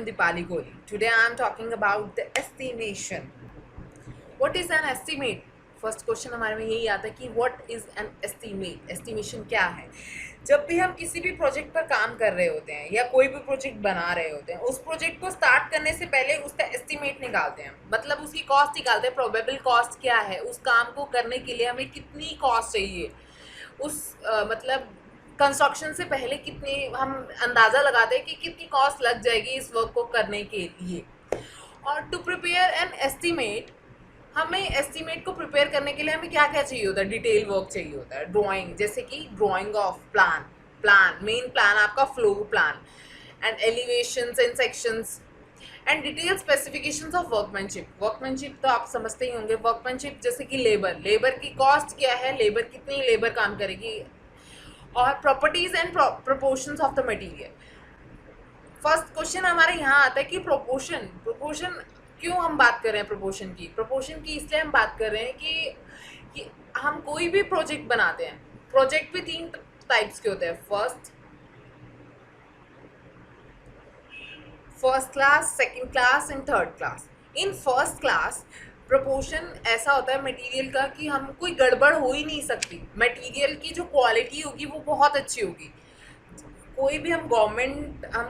am Dipali Kohli. Today I am talking about the estimation. What is an estimate? First question हमारे में यही आता है कि what is N estimate, estimation क्या है। जब भी हम किसी भी प्रोजेक्ट पर काम कर रहे होते हैं या कोई भी प्रोजेक्ट बना रहे होते हैं, उस प्रोजेक्ट को स्टार्ट करने से पहले उसका एस्टिमेट निकालते हैं, मतलब उसकी कॉस्ट निकालते हैं। प्रोबेबल कॉस्ट क्या है, उस काम को करने के लिए हमें कितनी कॉस्ट चाहिए, उस मतलब कंस्ट्रक्शन से पहले कितनी हम अंदाज़ा लगाते हैं कि कितनी कॉस्ट लग जाएगी इस वर्क को करने के लिए। और टू प्रिपेयर एन एस्टिमेट, हमें एस्टिमेट को प्रिपेयर करने के लिए हमें क्या क्या चाहिए होता है, डिटेल वर्क चाहिए होता है। ड्राइंग, जैसे कि drawing of plan main plan, आपका floor plan and elevations and sections and detail specifications of workmanship तो आप समझते ही होंगे। वर्कमैनशिप जैसे कि लेबर की कॉस्ट क्या है, लेबर कितनी लेबर काम करेगी, और properties and proportions of the material. First question हमारे यहाँ आता है कि प्रोपोर्शन क्यों हम बात कर रहे हैं प्रोपोर्शन की इसलिए हम बात कर रहे हैं कि हम कोई भी प्रोजेक्ट बनाते हैं। प्रोजेक्ट भी 3 टाइप्स के होते हैं, first class, second class and third class. In first class proportion ऐसा होता है मटेरियल का कि हम कोई गड़बड़ हो ही नहीं सकती। मटेरियल की जो क्वालिटी होगी वो बहुत अच्छी होगी। कोई भी हम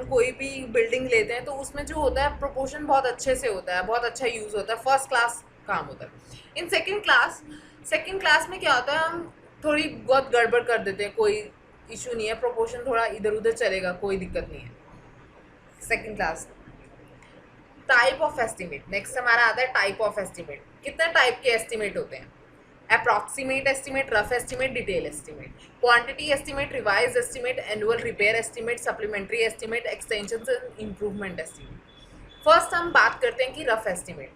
कोई भी बिल्डिंग लेते हैं तो उसमें जो होता है प्रोपोर्शन बहुत अच्छे से होता है, बहुत अच्छा यूज़ होता है, फर्स्ट क्लास काम होता है। इन सेकंड क्लास में क्या होता है, हम थोड़ी बहुत गड़बड़ कर देते हैं, कोई इशू नहीं है, प्रोपोर्शन थोड़ा इधर उधर चलेगा, कोई दिक्कत नहीं है। Second class. Type of estimate, next हमारा आता है टाइप ऑफ एस्टिमेट। कितने टाइप के एस्टिमेट होते हैं? Approximate estimate, rough estimate, detail estimate, quantity estimate, revise estimate, annual repair estimate, supplementary estimate, extension and improvement estimate. First हम बात करते हैं कि रफ एस्टिमेट।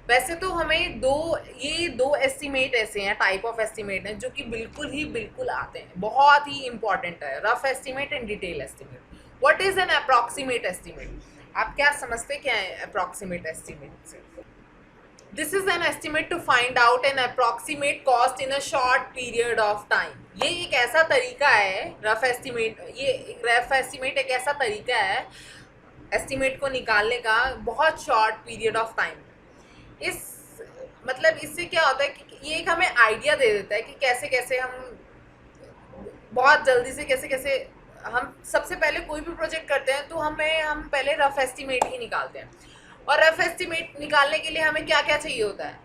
वैसे तो हमें ये दो एस्टिमेट ऐसे हैं, टाइप ऑफ एस्टिमेट हैं, जो कि बिल्कुल आते हैं, बहुत ही इंपॉर्टेंट है, rough estimate and detail estimate. What is N approximate estimate? आप क्या समझते क्या है अप्रॉक्सीमेट एस्टिमेट से? This is an estimate to find out an approximate cost in a short period of time. ये एक ऐसा तरीका है रफ एस्टिमेट, एक ऐसा तरीका है एस्टिमेट को निकालने का बहुत शॉर्ट पीरियड ऑफ टाइम। इससे क्या होता है कि ये एक हमें आइडिया दे देता है कि कैसे कैसे हम बहुत जल्दी से कैसे हम सबसे पहले कोई भी प्रोजेक्ट करते हैं तो हम पहले रफ एस्टिमेट ही निकालते हैं। और रफ एस्टिमेट निकालने के लिए हमें क्या क्या चाहिए होता है,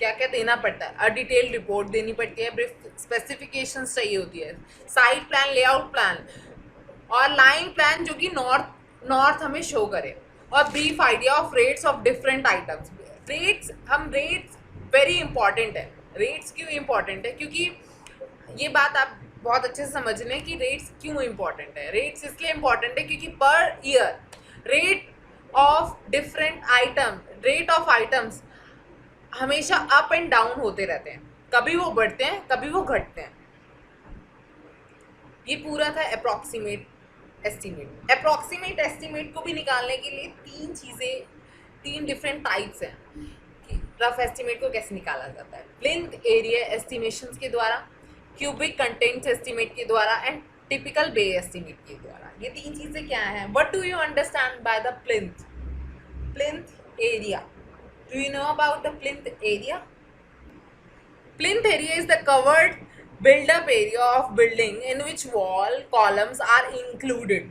क्या क्या देना पड़ता है? डिटेल रिपोर्ट देनी पड़ती है, ब्रीफ स्पेसिफिकेशंस चाहिए होती है, साइट प्लान, लेआउट प्लान और लाइन प्लान जो कि नॉर्थ हमें शो करे, और brief idea of rates of different items. Rates very important है। रेट्स क्यों इंपॉर्टेंट है? क्योंकि ये बात आप बहुत अच्छे से समझ लें कि रेट्स क्यों इंपॉर्टेंट है। रेट्स इसलिए इंपॉर्टेंट है क्योंकि per year rate of items हमेशा अप एंड डाउन होते रहते हैं, कभी वो बढ़ते हैं कभी वो घटते हैं। ये पूरा था अप्रॉक्सीमेट एस्टिमेट को भी निकालने के लिए 3 डिफरेंट टाइप्स हैं कि रफ एस्टिमेट को कैसे निकाला जाता है। प्लिंथ एरिया एस्टिमेशंस के द्वारा, क्यूबिक कंटेंट्स एस्टिमेट के द्वारा एंड टिपिकल बे एस्टिमेट के द्वारा। ये 3 चीज़ें क्या हैं? What do you understand by the plinth area? Do you know about the plinth area? Plinth area is the covered build-up area of building in which wall columns are included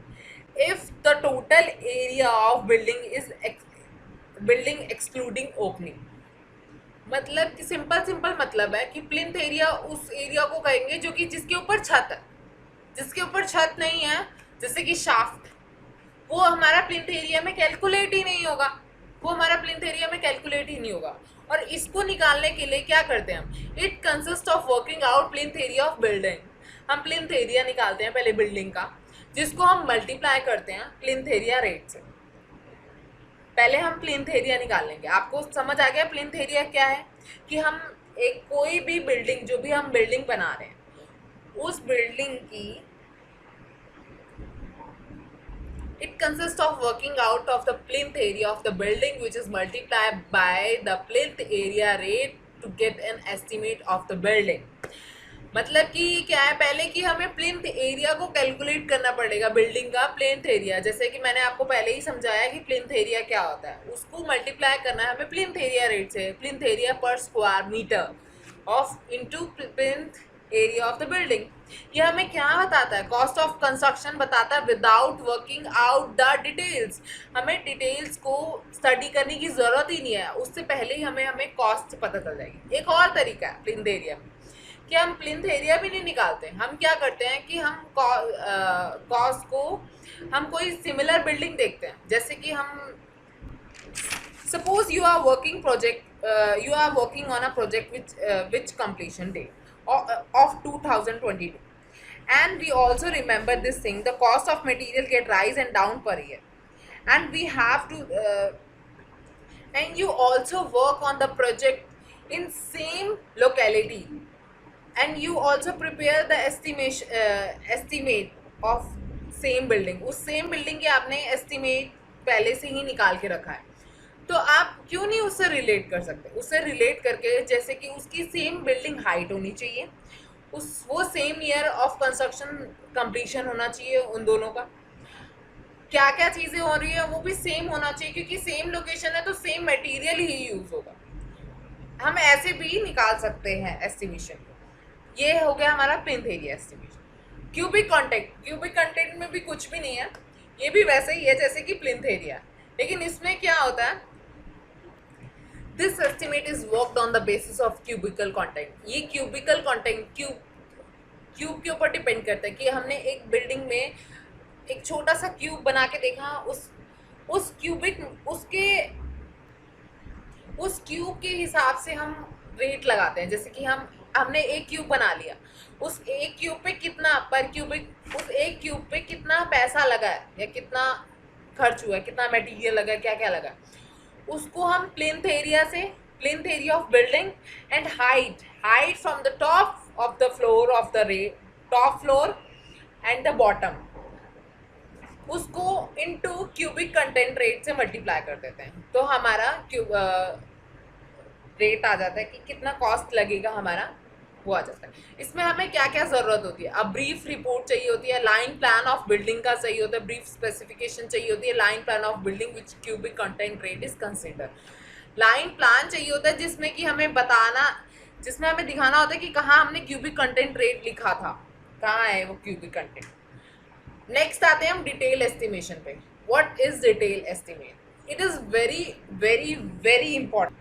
if the total area of building is building excluding opening। मतलब कि simple मतलब है कि plinth area उस area को कहेंगे जो कि जिसके ऊपर छत है। जिसके ऊपर छत नहीं है, जैसे कि शाफ्ट, वो हमारा प्लिंथ एरिया में कैलकुलेट ही नहीं होगा। और इसको निकालने के लिए क्या करते हैं हम? It consist of working out plinth area of building. हम प्लिंथ एरिया निकालते हैं पहले बिल्डिंग का, जिसको हम मल्टीप्लाई करते हैं प्लिंथ एरिया रेट से। पहले हम प्लिंथ एरिया निकाल लेंगे। आपको समझ आ गया प्लिंथ एरिया क्या है? कि हम कोई भी बिल्डिंग, जो भी हम बिल्डिंग बना रहे हैं, उस बिल्डिंग की it consists of working out of the plinth area of the building, which is multiplied by the plinth area rate to get an estimate of the building. मतलब कि क्या है, पहले कि हमें प्लिंथ एरिया को कैलकुलेट करना पड़ेगा, बिल्डिंग का प्लिंथ एरिया, जैसे कि मैंने आपको पहले ही समझाया कि प्लिंथ एरिया क्या होता है, उसको मल्टीप्लाई करना है हमें प्लिंथ एरिया रेट से, plinth area per square metre of into plinth area of the building. ये हमें क्या बताता है, कॉस्ट ऑफ कंस्ट्रक्शन बताता है without working out the details. हमें डिटेल्स को स्टडी करने की जरूरत ही नहीं है, उससे पहले ही हमें कॉस्ट पता चल जाएगी। एक और तरीका है प्लिंथ एरिया में कि हम प्लिंथ एरिया भी नहीं निकालते, हम क्या करते हैं कि हम कॉस्ट को, हम कोई सिमिलर बिल्डिंग देखते हैं, जैसे कि हम suppose you are working you are working on a project which completion date of 2022, and we also remember this thing, the cost of material get rise and down per year, and we have to and you also work on the project in same locality, and you also prepare the estimate of same building, उस same building के आपने estimate पहले से ही निकाल के रखा है, तो आप क्यों नहीं उससे रिलेट कर सकते, उससे रिलेट करके जैसे कि उसकी सेम बिल्डिंग हाइट होनी चाहिए, वो same year of construction completion होना चाहिए, उन दोनों का क्या क्या चीज़ें हो रही है वो भी सेम होना चाहिए, क्योंकि सेम लोकेशन है तो सेम मटेरियल ही यूज़ होगा। हम ऐसे भी निकाल सकते हैं एस्टिमेशन को। ये हो गया हमारा plinth area estimation. Cubic content में भी कुछ भी नहीं है, ये भी वैसे ही है जैसे कि प्लिंथ एरिया, लेकिन इसमें क्या होता है, this estimate is worked on the basis of cubicle content. ये क्यूबिकल कंटेंट क्यूब के ऊपर डिपेंड करता है कि हमने एक बिल्डिंग में एक छोटा सा क्यूब बना के देखा, उस क्यूब के हिसाब से हम रेट लगाते हैं, जैसे कि हमने एक क्यूब बना लिया, उस एक क्यूब पे कितना पर क्यूबिक, उस एक क्यूब पे कितना पैसा लगा है या कितना खर्च हुआ है, कितना मटेरियल लगा है, क्या क्या लगा है, उसको हम plinth area of building and height from the top of the floor of the top floor and the bottom, उसको इनटू क्यूबिक कंटेंट रेट से मल्टीप्लाई कर देते हैं, तो हमारा रेट आ जाता है कि कितना कॉस्ट लगेगा हमारा, वो आ जाता है। इसमें हमें क्या क्या ज़रूरत होती है, अब ब्रीफ रिपोर्ट चाहिए होती है, लाइन प्लान ऑफ बिल्डिंग का चाहिए होता है, ब्रीफ स्पेसिफिकेशन चाहिए होती है, line plan of building which cubic content rate is consider. Line plan चाहिए होता है जिसमें हमें दिखाना होता है कि कहाँ हमने क्यूबिक कंटेंट रेट लिखा था, कहाँ है वो क्यूबिक कंटेंट। नेक्स्ट आते हैं हम डिटेल एस्टिमेशन पे। What is detail estimate? It is very very very important.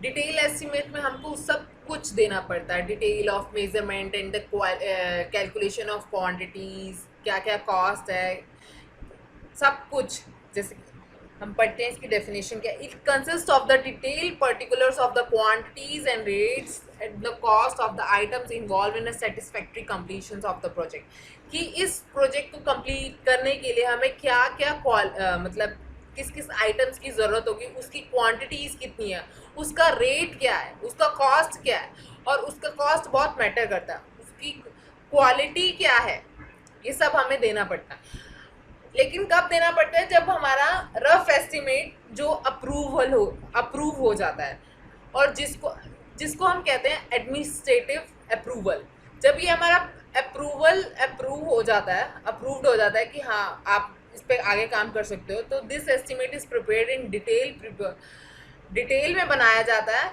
Detail estimate में हमको सब कुछ देना पड़ता है, detail of measurement and the calculation of quantities, क्या क्या कॉस्ट है, सब कुछ। जैसे हम पढ़ते हैं इसकी डेफिनेशन क्या, it consist of the detail particulars of the quantities and rates and the cost of the items involve in a satisfactory completion of the project, कि इस प्रोजेक्ट को कंप्लीट करने के लिए हमें क्या क्या मतलब किस किस आइटम्स की ज़रूरत होगी, उसकी क्वांटिटीज़ कितनी है, उसका रेट क्या है, उसका कॉस्ट क्या है, और उसका कॉस्ट बहुत मैटर करता है, उसकी क्वालिटी क्या है, ये सब हमें देना पड़ता है। लेकिन कब देना पड़ता है? जब हमारा रफ एस्टिमेट जो अप्रूव हो जाता है, और जिसको हम कहते हैं एडमिनिस्ट्रेटिव अप्रूवल। जब ये हमारा अप्रूव्ड हो जाता है कि हाँ आप इस पे आगे काम कर सकते हो, तो this estimate is prepared in detail में बनाया जाता है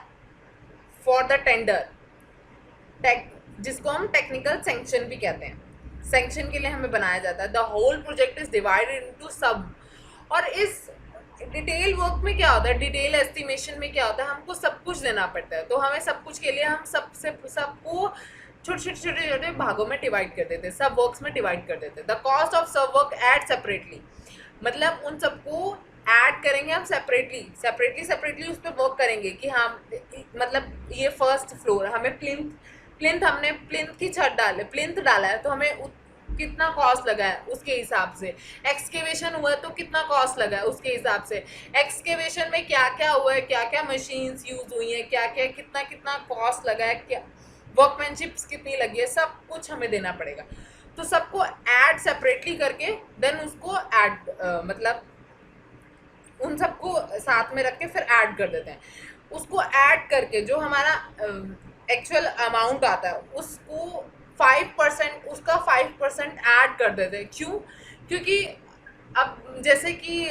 फॉर द टेंडर, जिसको हम टेक्निकल सैंक्शन भी कहते हैं। सैंक्शन के लिए हमें बनाया जाता है। The whole project is divided into sub. और इस डिटेल वर्क में क्या होता है, डिटेल एस्टिमेशन में क्या होता है, हमको सब कुछ देना पड़ता है, तो हमें सब कुछ के लिए हम सबको छोटे भागों में डिवाइड कर देते हैं, सब वर्क्स में डिवाइड कर देते हैं। द कॉस्ट ऑफ सब वर्क ऐड सेपरेटली, मतलब उन सबको ऐड करेंगे हम सेपरेटली उस पर वर्क करेंगे कि हाँ मतलब ये फर्स्ट फ्लोर हमें हमने प्लिंथ की छत प्लिंथ डाला है, तो हमें कितना कॉस्ट लगा है उसके हिसाब से। एक्सकेवेशन हुआ है तो कितना कॉस्ट लगा है उसके हिसाब से। एक्सकेवेशन में क्या क्या हुआ है, क्या क्या मशीन्स यूज हुई हैं, क्या क्या कितना कॉस्ट लगा है, क्या वर्कमैनशिप कितनी लगी है, सब कुछ हमें देना पड़ेगा। तो सबको ऐड सेपरेटली करके देन उसको मतलब उन सबको साथ में रख के फिर ऐड कर देते हैं। उसको ऐड करके जो हमारा एक्चुअल अमाउंट आता है उसको 5%, उसका 5% ऐड कर देते हैं। क्यों? क्योंकि अब जैसे कि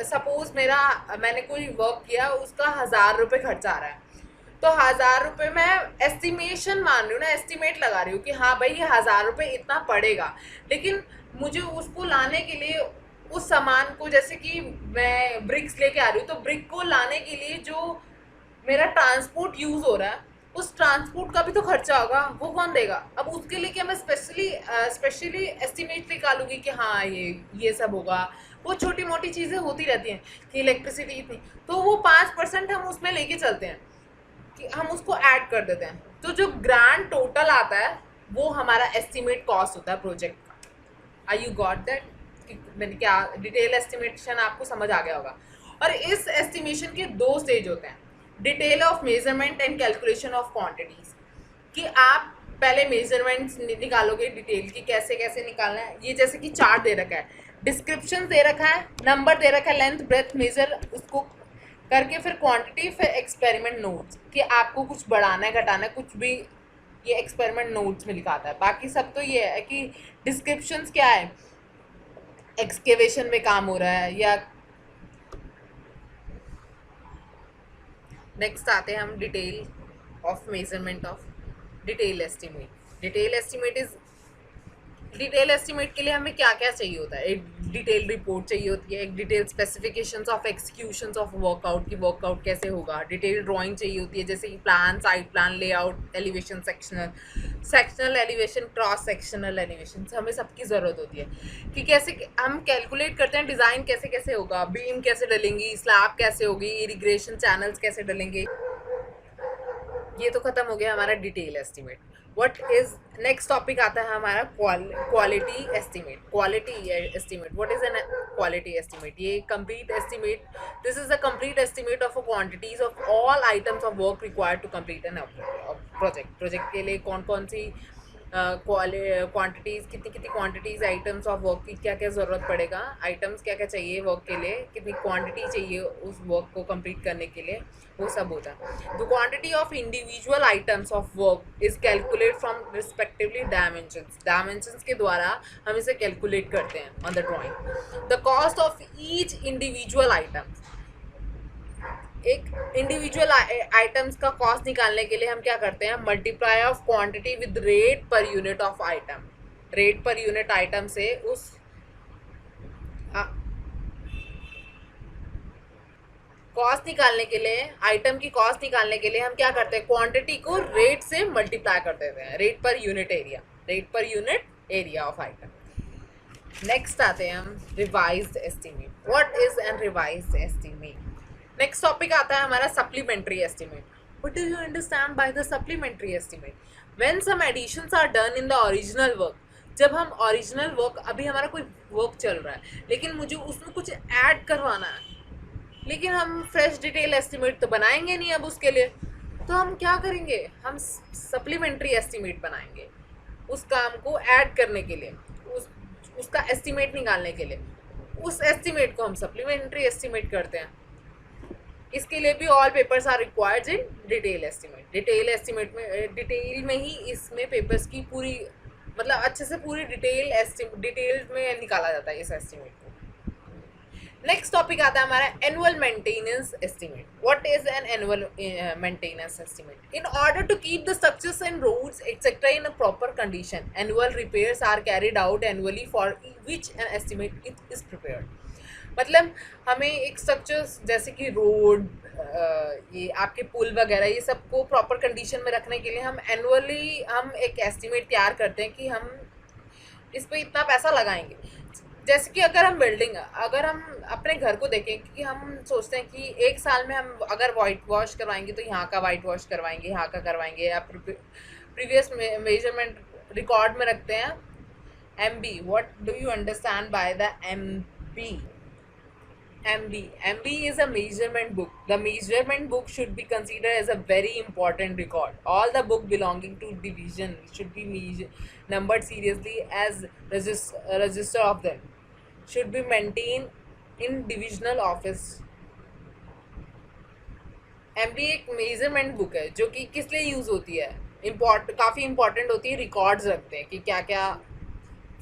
सपोज मैंने कोई वर्क किया, उसका 1,000 रुपये खर्चा आ रहा है, तो 1,000 रुपये मैं एस्टिमेशन मान रही हूँ ना, एस्टिमेट लगा रही हूँ कि हाँ भाई ये 1,000 रुपये इतना पड़ेगा। लेकिन मुझे उसको लाने के लिए उस सामान को, जैसे कि मैं ब्रिक्स लेके आ रही हूँ, तो ब्रिक को लाने के लिए जो मेरा ट्रांसपोर्ट यूज हो रहा है, उस ट्रांसपोर्ट का भी तो खर्चा होगा, वो कौन देगा? अब उसके लिए क्या मैं स्पेशली एस्टिमेट निकालूंगी कि हाँ ये सब होगा? वो छोटी मोटी चीज़ें होती रहती हैं कि इलेक्ट्रिसिटी इतनी, तो वो 5% हम उसमें लेके चलते हैं कि हम उसको ऐड कर देते हैं। तो जो ग्रांड टोटल आता है वो हमारा एस्टिमेट कॉस्ट होता है प्रोजेक्ट का। आई यू गॉट दैट? मैंने क्या डिटेल एस्टिमेशन आपको समझ आ गया होगा। और इस एस्टिमेशन के 2 स्टेज होते हैं, detail of measurement and calculation of quantities. कि आप पहले मेजरमेंट्स निकालोगे डिटेल की, कैसे कैसे निकालना है। ये जैसे कि चार्ट दे रखा है, डिस्क्रिप्शन दे रखा है, नंबर दे रखा है, लेंथ ब्रेथ मेजर, उसको करके फिर क्वांटिटी, फिर एक्सपेरिमेंट नोट्स कि आपको कुछ बढ़ाना है घटाना है कुछ भी, ये एक्सपेरिमेंट नोट्स में लिखा आता है। बाकी सब तो ये है कि डिस्क्रिप्शंस क्या है, एक्सकेवेशन में काम हो रहा है या। नेक्स्ट आते हैं हम detail of measurement of detail estimate. Detail estimate के लिए हमें क्या क्या चाहिए होता है? एक डिटेल रिपोर्ट चाहिए होती है, एक detail specifications of executions of workout की वर्कआउट कैसे होगा, डिटेल ड्राइंग चाहिए होती है, जैसे कि plan, side plan, layout, elevation, sectional elevation, cross sectional elevation, हमें सबकी ज़रूरत होती है कि कैसे हम कैलकुलेट करते हैं डिज़ाइन कैसे कैसे होगा, बीम कैसे डलेंगी, स्लैब कैसे होगी, इरिगेशन चैनल्स कैसे डलेंगे। ये तो खत्म हो गया हमारा detail estimate. What is next topic आता है हमारा quality estimate. What is an quality estimate? ये complete estimate, this is the complete estimate of quantities of all items of work required to complete an project के लिए कौन कौन सी quantities, कितनी कितनी क्वांटिटीज़ आइटम्स ऑफ वर्क की क्या क्या ज़रूरत पड़ेगा, आइटम्स क्या क्या चाहिए वर्क के लिए, कितनी क्वांटिटी चाहिए उस वर्क को कंप्लीट करने के लिए, वो सब होता है। The quantity of individual items of work is calculate from respectively dimensions के द्वारा हम इसे कैलकुलेट करते हैं on the drawing. The cost of each individual items, एक इंडिविजुअल आइटम्स का कॉस्ट निकालने के लिए हम क्या करते हैं? Multiply of quantity with rate per unit of item. Rate per unit item से उस कॉस्ट निकालने के लिए, आइटम की कॉस्ट निकालने के लिए हम क्या करते हैं? क्वांटिटी को रेट से मल्टीप्लाई कर देते हैं, rate per unit area of item. Next आते हैं हम revised estimate. What is an revised estimate? Next topic आता है हमारा supplementary estimate. What do you understand by the supplementary estimate? When some additions are done in the original work, जब हम original work, अभी हमारा कोई वर्क चल रहा है लेकिन मुझे उसमें कुछ ऐड करवाना है, लेकिन हम फ्रेश डिटेल एस्टिमेट तो बनाएंगे नहीं अब उसके लिए, तो हम क्या करेंगे? हम सप्लीमेंट्री एस्टिमेट बनाएंगे उस काम को ऐड करने के लिए, उसका एस्टिमेट निकालने के लिए। उस एस्टिमेट को हम सप्लीमेंट्री एस्टिमेट करते हैं। इसके लिए भी all papers are required in detail estimate. Detail में ही इसमें पेपर्स की पूरी, मतलब अच्छे से पूरी डिटेल में निकाला जाता है इस एस्टिमेट को। नेक्स्ट टॉपिक आता है हमारा annual maintenance estimate. What is an annual maintenance estimate? In order to keep the structures and roads etcetera in a proper condition, annual repairs are carried out annually for which an estimate is prepared. मतलब हमें एक structures जैसे कि road, ये आपके पुल वगैरह, ये सब को प्रॉपर कंडीशन में रखने के लिए हम एनुअली हम एक एस्टिमेट तैयार करते हैं कि हम इस पे इतना पैसा लगाएंगे। जैसे कि अगर हम अपने घर को देखें कि हम सोचते हैं कि एक साल में हम अगर वाइट वॉश करवाएंगे तो यहाँ का वाइट वॉश करवाएंगे, यहाँ का करवाएंगे, या प्रीवियस मेजरमेंट रिकॉर्ड में रखते हैं। MB, what do you understand by the MB? MB is a measurement book. The measurement book should be considered as a very important record. All the book belonging to division should be numbered seriously as register of them. Should be maintained in divisional office. MBA एक measurement book है जो कि किस लिए use होती है, काफी important होती है, रिकॉर्ड्स रखते हैं कि क्या क्या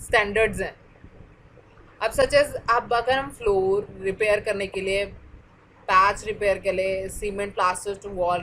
स्टैंडर्ड्स हैं। अब सच एज अब अगर हम फ्लोर रिपेयर करने के लिए, पैच रिपेयर के लिए, सीमेंट प्लास्टर टू वॉल